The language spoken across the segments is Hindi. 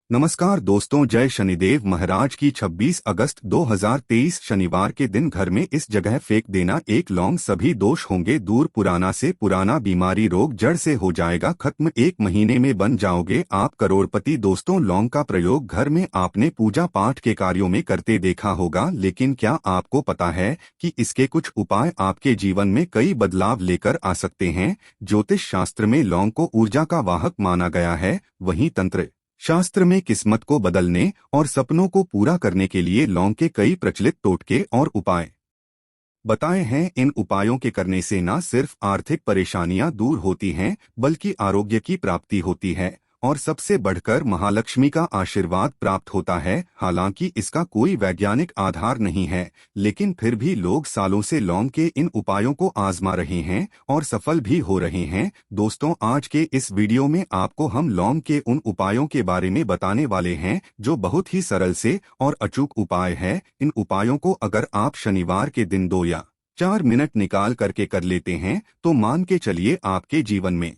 नमस्कार दोस्तों, जय शनिदेव महाराज की। 26 अगस्त 2023 शनिवार के दिन घर में इस जगह फेंक देना एक लौंग। सभी दोष होंगे दूर, पुराना से पुराना बीमारी रोग जड़ से हो जाएगा खत्म। 1 महीने में बन जाओगे आप करोड़पति। दोस्तों, लौंग का प्रयोग घर में आपने पूजा पाठ के कार्यों में करते देखा होगा, लेकिन क्या आपको पता है कि इसके कुछ उपाय आपके जीवन में कई बदलाव लेकर आ सकते हैं। ज्योतिष शास्त्र में लौंग को ऊर्जा का वाहक माना गया है, वहीं तंत्र शास्त्र में किस्मत को बदलने और सपनों को पूरा करने के लिए लौंग के कई प्रचलित टोटके और उपाय बताए हैं। इन उपायों के करने से न सिर्फ आर्थिक परेशानियां दूर होती हैं, बल्कि आरोग्य की प्राप्ति होती है और सबसे बढ़कर महालक्ष्मी का आशीर्वाद प्राप्त होता है। हालांकि इसका कोई वैज्ञानिक आधार नहीं है, लेकिन फिर भी लोग सालों से लौंग के इन उपायों को आजमा रहे हैं और सफल भी हो रहे हैं। दोस्तों, आज के इस वीडियो में आपको हम लौंग के उन उपायों के बारे में बताने वाले हैं जो बहुत ही सरल से और अचूक उपाय है। इन उपायों को अगर आप शनिवार के दिन 2 या 4 मिनट निकाल करके कर लेते हैं तो मान के चलिए आपके जीवन में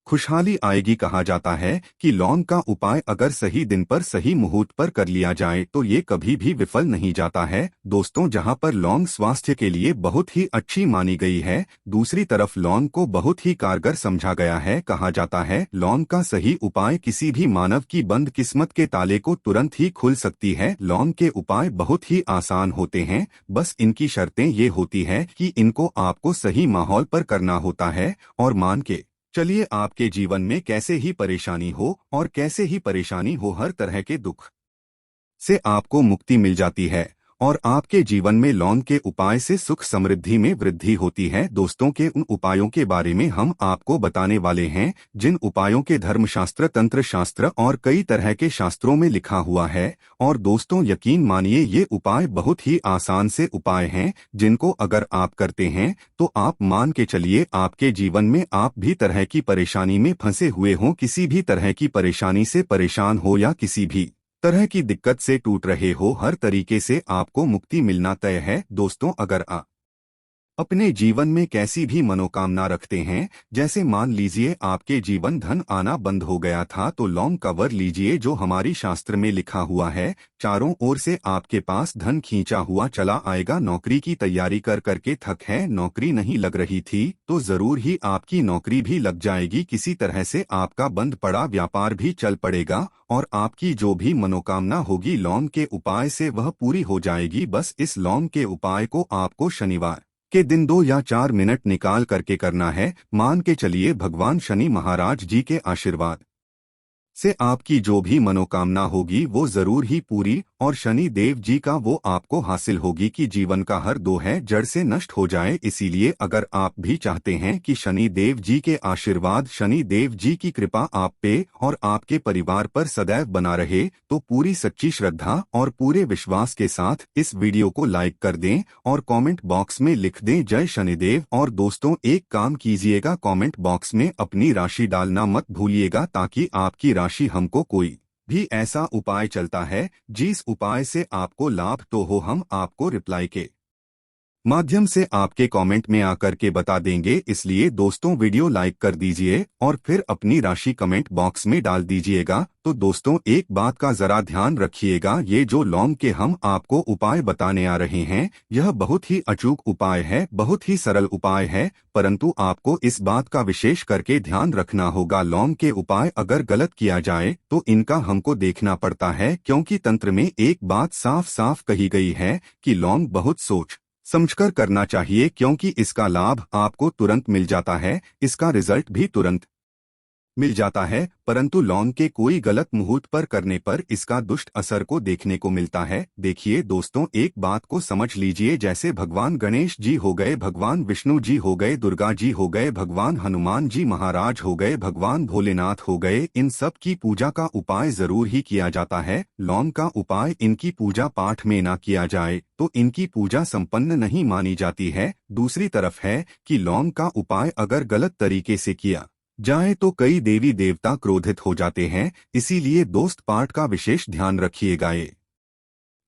खुशहाली आएगी। कहा जाता है कि लौंग का उपाय अगर सही दिन पर सही मुहूर्त पर कर लिया जाए तो ये कभी भी विफल नहीं जाता है। दोस्तों, जहां पर लौंग स्वास्थ्य के लिए बहुत ही अच्छी मानी गई है, दूसरी तरफ लौंग को बहुत ही कारगर समझा गया है। कहा जाता है लौंग का सही उपाय किसी भी मानव की बंद किस्मत के ताले को तुरंत ही खुल सकती है। लौंग के उपाय बहुत ही आसान होते हैं, बस इनकी शर्तें ये होती है कि इनको आपको सही माहौल पर करना होता है। और मान के चलिए आपके जीवन में कैसे ही परेशानी हो और कैसे ही परेशानी हो, हर तरह के दुख से आपको मुक्ति मिल जाती है और आपके जीवन में लौंग के उपाय से सुख समृद्धि में वृद्धि होती है। दोस्तों, के उन उपायों के बारे में हम आपको बताने वाले हैं जिन उपायों के धर्मशास्त्र, तंत्र शास्त्र और कई तरह के शास्त्रों में लिखा हुआ है। और दोस्तों, यकीन मानिए ये उपाय बहुत ही आसान से उपाय हैं जिनको अगर आप करते हैं तो आप मान के चलिए आपके जीवन में आप भी तरह की परेशानी में फंसे हुए हों, किसी भी तरह की परेशानी से परेशान हो या किसी भी तरह की दिक्कत से टूट रहे हो, हर तरीके से आपको मुक्ति मिलना तय है। दोस्तों, अगर आप अपने जीवन में कैसी भी मनोकामना रखते हैं, जैसे मान लीजिए आपके जीवन धन आना बंद हो गया था, तो लौंग का वर लीजिए जो हमारी शास्त्र में लिखा हुआ है। चारों ओर से आपके पास धन खींचा हुआ चला आएगा। नौकरी की तैयारी कर करके थक है, नौकरी नहीं लग रही थी, तो जरूर ही आपकी नौकरी भी लग जाएगी। किसी तरह से आपका बंद पड़ा व्यापार भी चल पड़ेगा और आपकी जो भी मनोकामना होगी लौंग के उपाय से वह पूरी हो जाएगी। बस इस लौंग के उपाय को आपको शनिवार के दिन 2 या 4 मिनट निकाल करके करना है। मान के चलिए भगवान शनि महाराज जी के आशीर्वाद से आपकी जो भी मनोकामना होगी वो जरूर ही पूरी और शनि देव जी का वो आपको हासिल होगी कि जीवन का हर दो है जड़ से नष्ट हो जाए। इसीलिए अगर आप भी चाहते हैं कि शनि देव जी के आशीर्वाद, शनि देव जी की कृपा आप पे और आपके परिवार पर सदैव बना रहे, तो पूरी सच्ची श्रद्धा और पूरे विश्वास के साथ इस वीडियो को लाइक कर दें और कमेंट बॉक्स में लिख दें जय शनिदेव। और दोस्तों, एक काम कीजिएगा, कमेंट बॉक्स में अपनी राशि डालना मत भूलिएगा, ताकि आपकी राशि हमको कोई भी ऐसा उपाय चलता है जिस उपाय से आपको लाभ तो हो, हम आपको रिप्लाई के माध्यम से आपके कमेंट में आकर के बता देंगे। इसलिए दोस्तों, वीडियो लाइक कर दीजिए और फिर अपनी राशि कमेंट बॉक्स में डाल दीजिएगा। तो दोस्तों, एक बात का जरा ध्यान रखिएगा, ये जो लौंग के हम आपको उपाय बताने आ रहे हैं यह बहुत ही अचूक उपाय है, बहुत ही सरल उपाय है, परंतु आपको इस बात का विशेष करके ध्यान रखना होगा। लौंग के उपाय अगर गलत किया जाए तो इनका हमको देखना पड़ता है, क्योंकि तंत्र में एक बात साफ साफ कही गई है कि लौंग बहुत सोच समझकर करना चाहिए, क्योंकि इसका लाभ आपको तुरंत मिल जाता है, इसका रिजल्ट भी तुरंत मिल जाता है, परंतु लौंग के कोई गलत मुहूर्त पर करने पर इसका दुष्ट असर को देखने को मिलता है। देखिए दोस्तों, एक बात को समझ लीजिए, जैसे भगवान गणेश जी हो गए, भगवान विष्णु जी हो गए, दुर्गा जी हो गए, भगवान हनुमान जी महाराज हो गए, भगवान भोलेनाथ हो गए, इन सब की पूजा का उपाय जरूर ही किया जाता है। लौंग का उपाय इनकी पूजा पाठ में ना किया जाए तो इनकी पूजा संपन्न नहीं मानी जाती है। दूसरी तरफ है कि लौंग का उपाय अगर गलत तरीके से किया जाए तो कई देवी देवता क्रोधित हो जाते हैं। इसीलिए दोस्त, पाठ का विशेष ध्यान रखिएगा। ये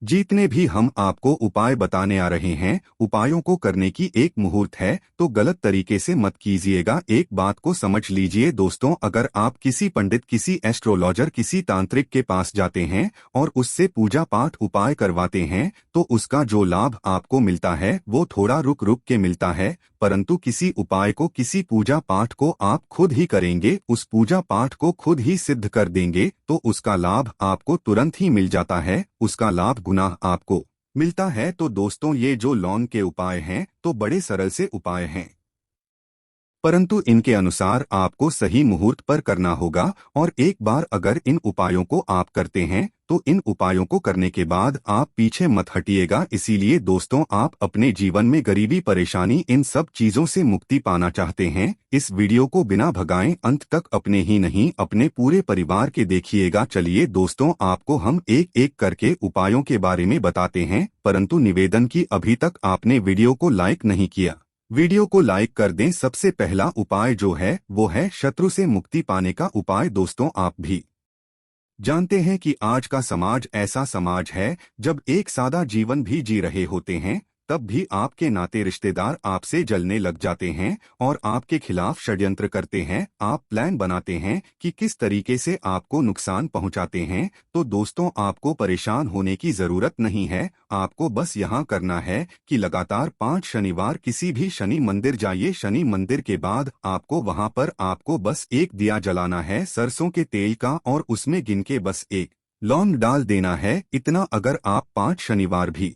जितने भी हम आपको उपाय बताने आ रहे हैं, उपायों को करने की एक मुहूर्त है, तो गलत तरीके से मत कीजिएगा। एक बात को समझ लीजिए दोस्तों, अगर आप किसी पंडित, किसी एस्ट्रोलॉजर, किसी तांत्रिक के पास जाते हैं और उससे पूजा पाठ उपाय करवाते हैं, तो उसका जो लाभ आपको मिलता है वो थोड़ा रुक रुक के मिलता है। परंतु किसी उपाय को, किसी पूजा पाठ को आप खुद ही करेंगे, उस पूजा पाठ को खुद ही सिद्ध कर देंगे, तो उसका लाभ आपको तुरंत ही मिल जाता है, उसका लाभ गुना आपको मिलता है। तो दोस्तों, ये जो लौंग के उपाय हैं तो बड़े सरल से उपाय हैं, परंतु इनके अनुसार आपको सही मुहूर्त पर करना होगा। और एक बार अगर इन उपायों को आप करते हैं तो इन उपायों को करने के बाद आप पीछे मत हटिएगा। इसीलिए दोस्तों, आप अपने जीवन में गरीबी, परेशानी, इन सब चीजों से मुक्ति पाना चाहते हैं, इस वीडियो को बिना भगाएं अंत तक अपने ही नहीं अपने पूरे परिवार के देखिएगा। चलिए दोस्तों, आपको हम एक एक करके उपायों के बारे में बताते हैं, परंतु निवेदन की अभी तक आपने वीडियो को लाइक नहीं किया, वीडियो को लाइक कर दें। सबसे पहला उपाय जो है वो है शत्रु से मुक्ति पाने का उपाय। दोस्तों, आप भी जानते हैं कि आज का समाज ऐसा समाज है, जब एक सादा जीवन भी जी रहे होते हैं तब भी आपके नाते रिश्तेदार आपसे जलने लग जाते हैं और आपके खिलाफ षड्यंत्र करते हैं। आप प्लान बनाते हैं कि किस तरीके से आपको नुकसान पहुंचाते हैं। तो दोस्तों, आपको परेशान होने की जरूरत नहीं है। आपको बस यहाँ करना है कि लगातार 5 शनिवार किसी भी शनि मंदिर जाइए। शनि मंदिर के बाद आपको वहाँ पर आपको बस एक दिया जलाना है सरसों के तेल का, और उसमें गिन के बस एक लौंग डाल देना है। इतना अगर आप 5 शनिवार भी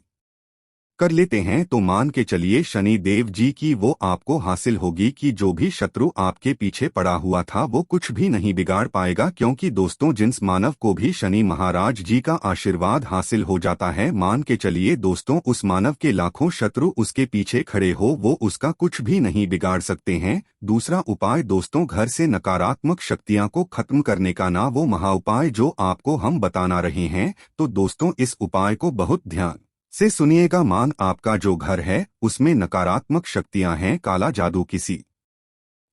कर लेते हैं तो मान के चलिए शनि देव जी की वो आपको हासिल होगी कि जो भी शत्रु आपके पीछे पड़ा हुआ था वो कुछ भी नहीं बिगाड़ पाएगा। क्योंकि दोस्तों, जिस मानव को भी शनि महाराज जी का आशीर्वाद हासिल हो जाता है, मान के चलिए दोस्तों, उस मानव के लाखों शत्रु उसके पीछे खड़े हो वो उसका कुछ भी नहीं बिगाड़ सकते हैं। दूसरा उपाय दोस्तों, घर से नकारात्मक शक्तियां को खत्म करने का ना वो महाउपाय जो आपको हम बताना रहे हैं। तो दोस्तों, इस उपाय को बहुत ध्यान से सुनिएगा। मान आपका जो घर है उसमें नकारात्मक शक्तियां हैं, काला जादू किसी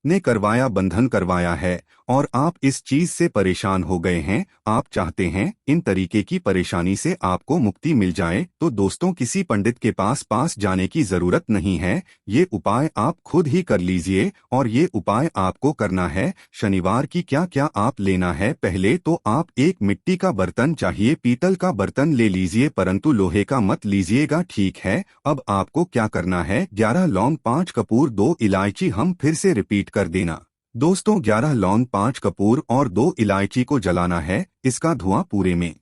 ने करवाया, बंधन करवाया है और आप इस चीज से परेशान हो गए हैं, आप चाहते हैं इन तरीके की परेशानी से आपको मुक्ति मिल जाए, तो दोस्तों किसी पंडित के पास जाने की जरूरत नहीं है। ये उपाय आप खुद ही कर लीजिए। और ये उपाय आपको करना है शनिवार की क्या क्या आप लेना है। पहले तो आप एक मिट्टी का बर्तन चाहिए, पीतल का बर्तन ले लीजिए, परंतु लोहे का मत लीजिएगा, ठीक है। अब आपको क्या करना है, 11 लौंग, 5 कपूर, 2 इलायची। हम फिर से रिपीट कर देना दोस्तों, 11 लौंग, 5 कपूर और 2 इलायची को जलाना है। इसका धुआं पूरे में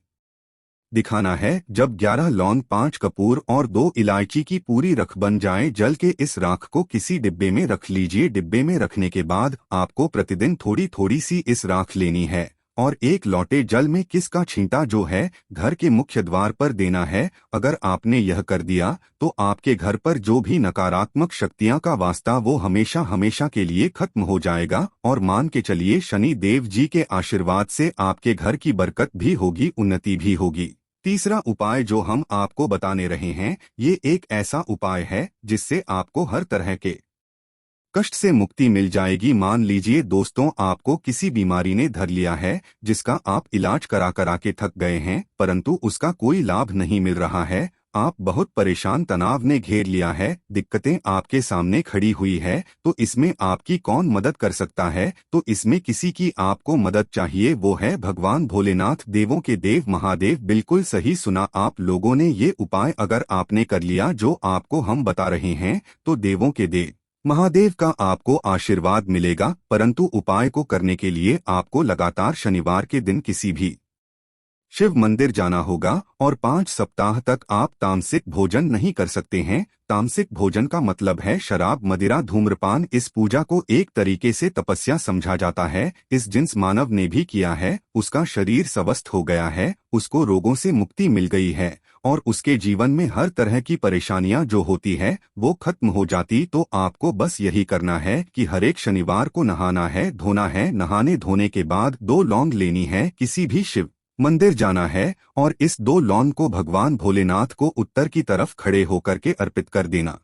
दिखाना है। जब 11 लौंग, 5 कपूर और 2 इलायची की पूरी रख बन जाए, जल के इस राख को किसी डिब्बे में रख लीजिए। डिब्बे में रखने के बाद आपको प्रतिदिन थोड़ी थोड़ी सी इस राख लेनी है और एक लौटे जल में किसका छींटा जो है घर के मुख्य द्वार पर देना है। अगर आपने यह कर दिया तो आपके घर पर जो भी नकारात्मक शक्तियां का वास्ता वो हमेशा हमेशा के लिए खत्म हो जाएगा। और मान के चलिए शनि देव जी के आशीर्वाद से आपके घर की बरकत भी होगी, उन्नति भी होगी। तीसरा उपाय जो हम आपको बताने रहे हैं, ये एक ऐसा उपाय है जिससे आपको हर तरह के कष्ट से मुक्ति मिल जाएगी। मान लीजिए दोस्तों, आपको किसी बीमारी ने धर लिया है जिसका आप इलाज करा के थक गए हैं, परंतु उसका कोई लाभ नहीं मिल रहा है। आप बहुत परेशान, तनाव ने घेर लिया है, दिक्कतें आपके सामने खड़ी हुई है। तो इसमें आपकी कौन मदद कर सकता है? तो इसमें किसी की आपको मदद चाहिए, वो है भगवान भोलेनाथ, देवों के देव महादेव। बिल्कुल सही सुना आप लोगों ने। ये उपाय अगर आपने कर लिया जो आपको हम बता रहे हैं, तो देवों के देव महादेव का आपको आशीर्वाद मिलेगा। परंतु उपाय को करने के लिए आपको लगातार शनिवार के दिन किसी भी शिव मंदिर जाना होगा और 5 सप्ताह तक आप तामसिक भोजन नहीं कर सकते हैं। तामसिक भोजन का मतलब है शराब, मदिरा, धूम्रपान। इस पूजा को एक तरीके से तपस्या समझा जाता है। इस जिस मानव ने भी किया है उसका शरीर स्वस्थ हो गया है, उसको रोगों से मुक्ति मिल गई है और उसके जीवन में हर तरह की परेशानियां जो होती है वो खत्म हो जाती। तो आपको बस यही करना है कि हर एक शनिवार को नहाना है, धोना है। नहाने धोने के बाद 2 लौंग लेनी है, किसी भी शिव मंदिर जाना है और इस 2 लौंग को भगवान भोलेनाथ को उत्तर की तरफ खड़े होकर के अर्पित कर देना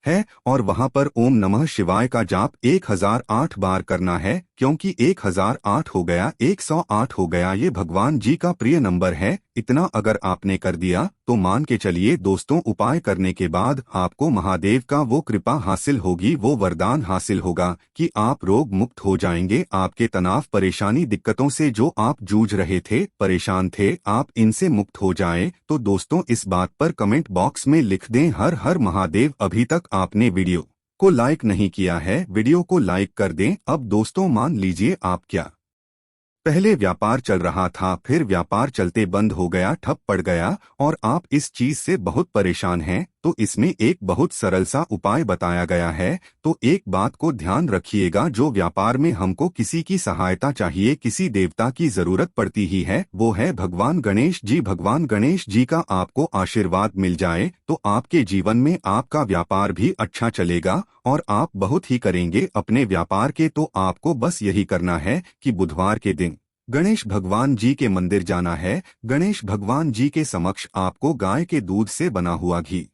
है और वहां पर ओम नमः शिवाय का जाप 1008 बार करना है। क्योंकि 1008 हो गया, 108 हो गया, ये भगवान जी का प्रिय नंबर है। इतना अगर आपने कर दिया तो मान के चलिए दोस्तों, उपाय करने के बाद आपको महादेव का वो कृपा हासिल होगी, वो वरदान हासिल होगा कि आप रोग मुक्त हो जाएंगे। आपके तनाव, परेशानी, दिक्कतों से जो आप जूझ रहे थे, परेशान थे, आप इनसे मुक्त हो जाएं। तो दोस्तों, इस बात पर कमेंट बॉक्स में लिख दें हर हर महादेव। अभी तक आपने वीडियो को लाइक नहीं किया है, वीडियो को लाइक कर दें। अब दोस्तों, मान लीजिए आप क्या पहले व्यापार चल रहा था, फिर व्यापार चलते बंद हो गया, ठप पड़ गया, और आप इस चीज से बहुत परेशान हैं, तो इसमें एक बहुत सरल सा उपाय बताया गया है। तो एक बात को ध्यान रखिएगा, जो व्यापार में हमको किसी की सहायता चाहिए, किसी देवता की जरूरत पड़ती ही है, वो है भगवान गणेश जी। भगवान गणेश जी का आपको आशीर्वाद मिल जाए तो आपके जीवन में आपका व्यापार भी अच्छा चलेगा और आप बहुत ही करेंगे अपने व्यापार के। तो आपको बस यही करना है कि बुधवार के दिन गणेश भगवान जी के मंदिर जाना है। गणेश भगवान जी के समक्ष आपको गाय के दूध से बना हुआ घी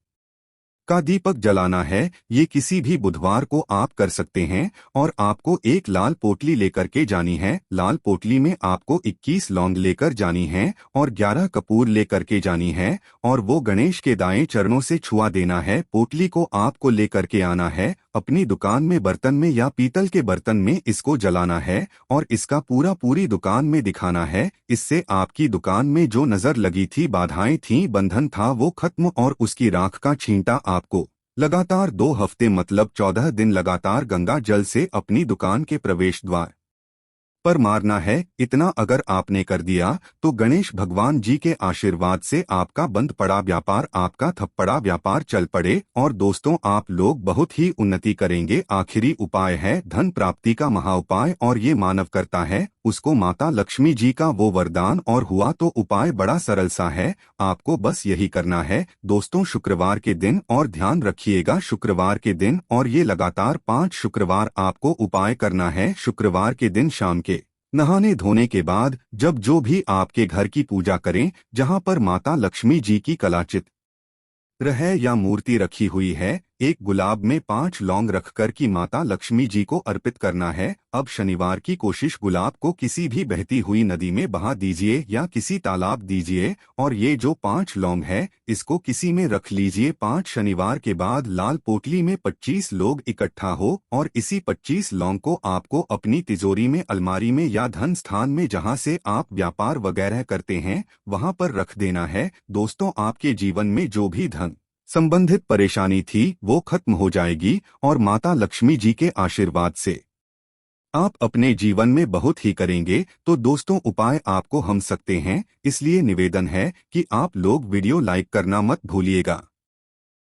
का दीपक जलाना है। ये किसी भी बुधवार को आप कर सकते हैं। और आपको एक लाल पोटली लेकर के जानी है। लाल पोटली में आपको 21 लौंग लेकर जानी है और 11 कपूर लेकर के जानी है, और वो गणेश के दाएं चरणों से छुआ देना है। पोटली को आपको लेकर के आना है, अपनी दुकान में बर्तन में या पीतल के बर्तन में इसको जलाना है और इसका पूरी दुकान में दिखाना है। इससे आपकी दुकान में जो नजर लगी थी, बाधाएं थी, बंधन था, वो खत्म, और उसकी राख का छींटा आपको लगातार 2 हफ्ते मतलब 14 दिन लगातार गंगा जल से अपनी दुकान के प्रवेश द्वार पर मारना है। इतना अगर आपने कर दिया तो गणेश भगवान जी के आशीर्वाद से आपका बंद पड़ा व्यापार, आपका थप्पड़ा व्यापार चल पड़े और दोस्तों, आप लोग बहुत ही उन्नति करेंगे। आखिरी उपाय है धन प्राप्ति का महाउपाय, और ये मानव करता है उसको माता लक्ष्मी जी का वो वरदान और हुआ। तो उपाय बड़ा सरल सा है, आपको बस यही करना है दोस्तों, शुक्रवार के दिन, और ध्यान रखिएगा शुक्रवार के दिन, और ये लगातार 5 शुक्रवार आपको उपाय करना है। शुक्रवार के दिन शाम के नहाने धोने के बाद जब जो भी आपके घर की पूजा करें, जहां पर माता लक्ष्मी जी की कलाचित्र है या मूर्ति रखी हुई है, एक गुलाब में 5 लौंग रखकर की माता लक्ष्मी जी को अर्पित करना है। अब शनिवार की कोशिश, गुलाब को किसी भी बहती हुई नदी में बहा दीजिए या किसी तालाब दीजिए, और ये जो 5 लौंग है इसको किसी में रख लीजिए। 5 शनिवार के बाद लाल पोटली में 25 लोग इकट्ठा हो और इसी 25 लौंग को आपको अपनी तिजोरी में, अलमारी में या धन स्थान में जहां से आप व्यापार वगैरह करते हैं वहां पर रख देना है। दोस्तों, आपके जीवन में जो भी धन संबंधित परेशानी थी वो खत्म हो जाएगी और माता लक्ष्मी जी के आशीर्वाद से आप अपने जीवन में बहुत ही करेंगे। तो दोस्तों, उपाय आपको हम सकते हैं, इसलिए निवेदन है कि आप लोग वीडियो लाइक करना मत भूलिएगा।